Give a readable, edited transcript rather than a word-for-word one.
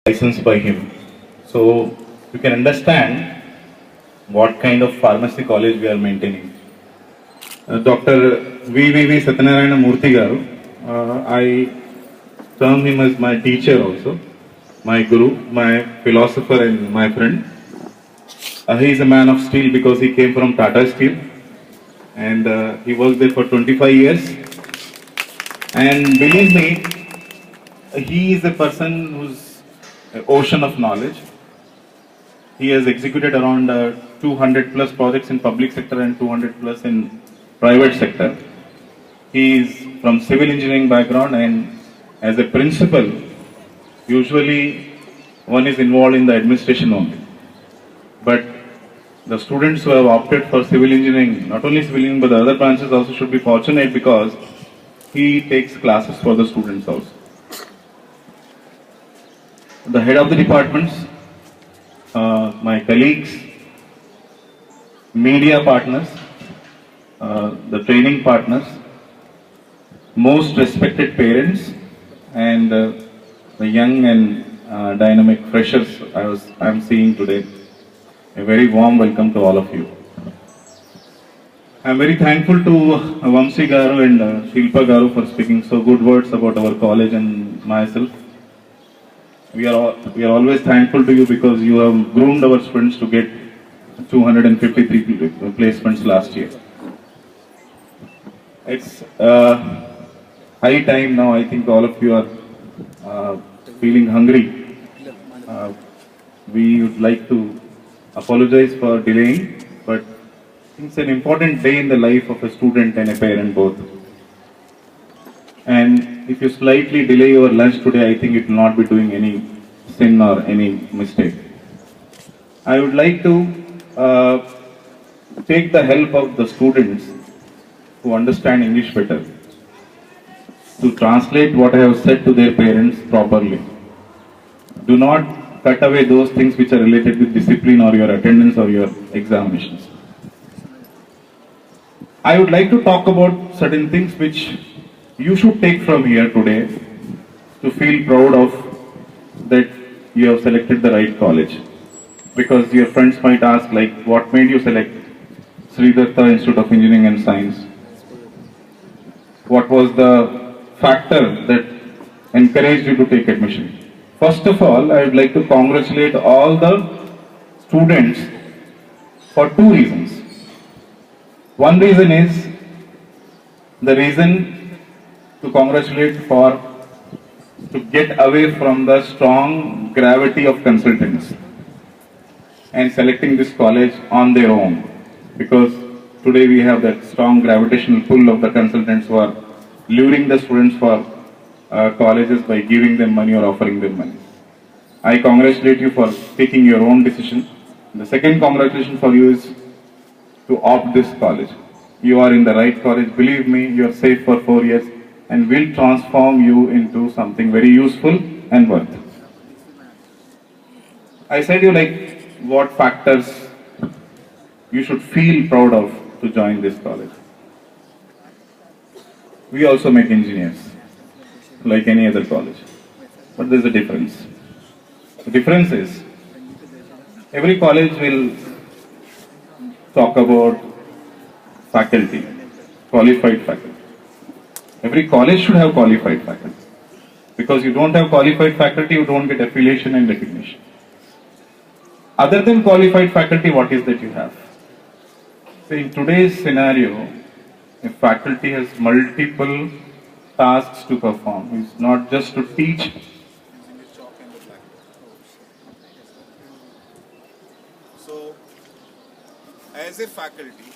licensed by him. So you can understand what kind of pharmacy college we are maintaining. Dr. V.V.V. Satyanarayana Murthy Garu, I term him as my teacher also, my guru, my philosopher and my friend. He is a man of steel because he came from Tata Steel and he worked there for 25 years. And believe me, he is a person who's an ocean of knowledge. He has executed around 200 plus projects in public sector and 200 plus in private sector. He is from civil engineering background and as a principal, usually one is involved in the administration only. But the students who have opted for civil engineering, not only civil engineering but the other branches also should be fortunate because he takes classes for the students also. The head of the departments, my colleagues, media partners, the training partners, most respected parents, and the young and dynamic freshers I'm seeing today. A very warm welcome to all of you. I'm very thankful to Vamsi Garu and Shilpa Garu for speaking so good words about our college and myself. We are always thankful to you because you have groomed our students to get 253 placements last year. It's high time now. I think all of you are feeling hungry. We would like to apologize for delaying, but it's an important day in the life of a student and a parent both. And if you slightly delay your lunch today, I think it will not be doing any sin or any mistake. I would like to take the help of the students who understand English better to translate what I have said to their parents properly. Do not cut away those things which are related with discipline or your attendance or your examinations. I would like to talk about certain things which you should take from here today to feel proud of that you have selected the right college. Because your friends might ask like, what made you select Sridatta Institute of Engineering and Science? What was the factor that encouraged you to take admission? First of all, I would like to congratulate all the students for two reasons. One reason is the reason to congratulate for to get away from the strong gravity of consultants and selecting this college on their own, because today we have that strong gravitational pull of the consultants who are luring the students for colleges by giving them money or offering them money. I congratulate you for taking your own decision. The second congratulation for you is to opt this college. You are in the right college. Believe me, you are safe for 4 years and will transform you into something very useful and worth. I said you like what factors you should feel proud of to join this college. We also make engineers like any other college, but there's a difference. The difference is every college will talk about faculty, qualified faculty. Every college should have qualified faculty. Because you don't have qualified faculty, you don't get affiliation and recognition. Other than qualified faculty, what is that you have? So in today's scenario, a faculty has multiple tasks to perform. It's not just to teach. So, as a faculty,